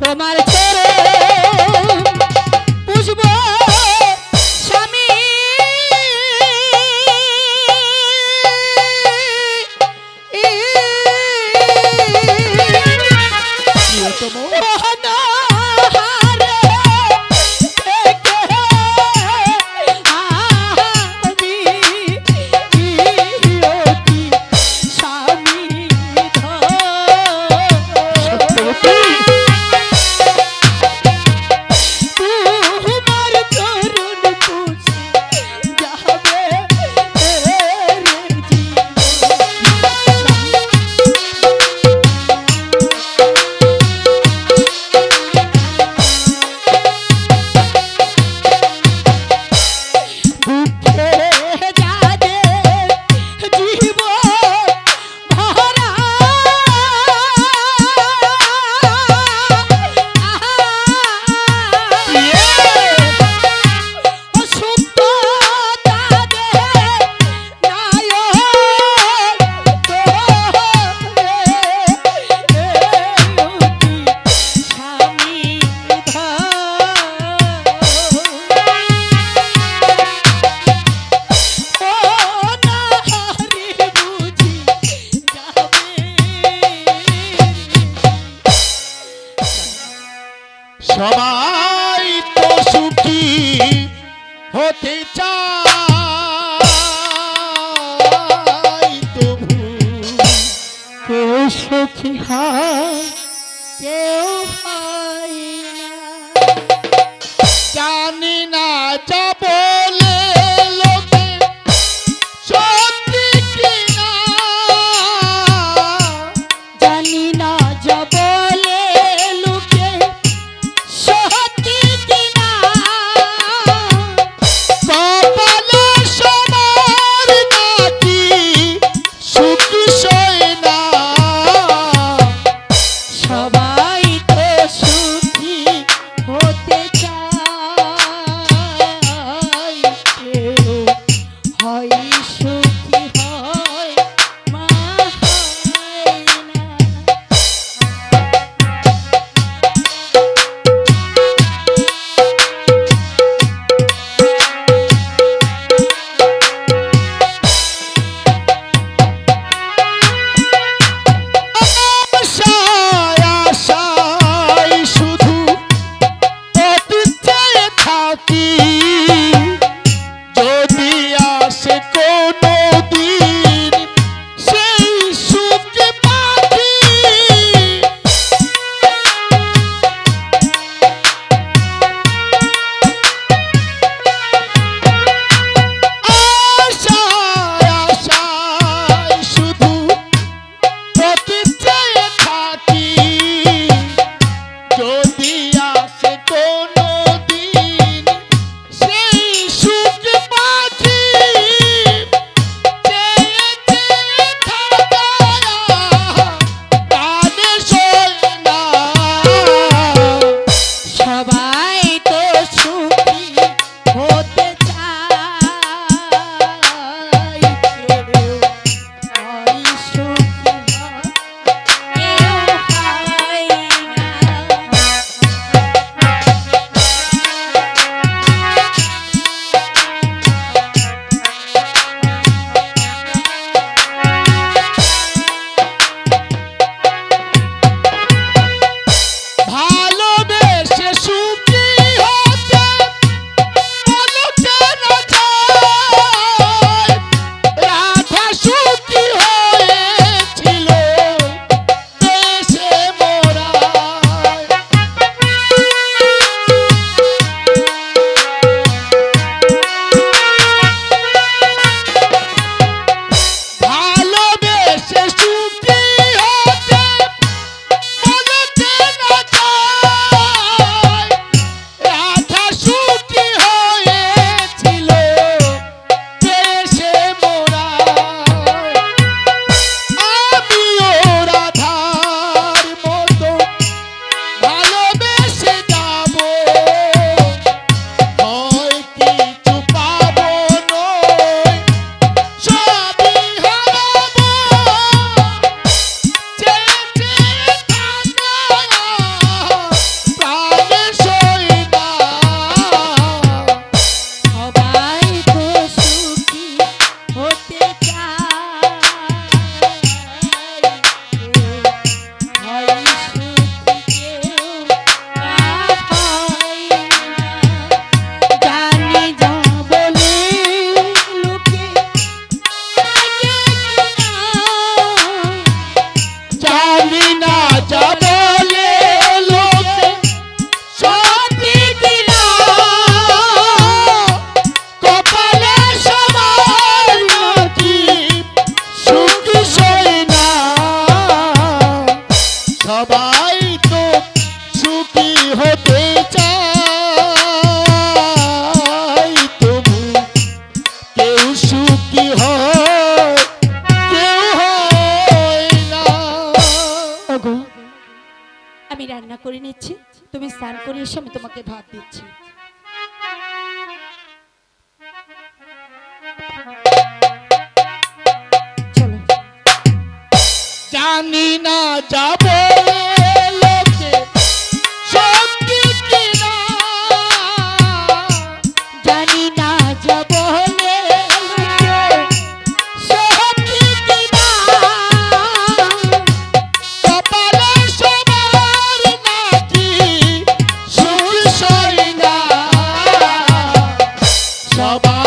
তোমার ছেড়ে বুঝবো স্বামী সবাই তো সুখী হতে চায়, তবু কেউ সুখী হয় কেউ হয় না। জানি না যা বলে লোকে সত্যি কিনা, জানি না যা বলে লোকে সত্যি কিনা। কপালে সবার নাকি সুখ সয় না, সবাই তো সুখী হতে চায়। না যা বলে লোকে সত্যি কিনা কপালে সবার নাকি সুখ সয় না সবাই তো সুখী হতে চায় তবু কেউ সুখী হয় কেউ হয় না। ওগো আমি রান্না করে নিচ্ছি, তুমি স্নান করে এসে আমি তোমাকে ভাত দিচ্ছি। চলো। জানি না যাব লোকে সত্যি কিনা জানি না যাব বলে সত্যি কিনা কপালে সবার নাকি সুখ সয় না সবাই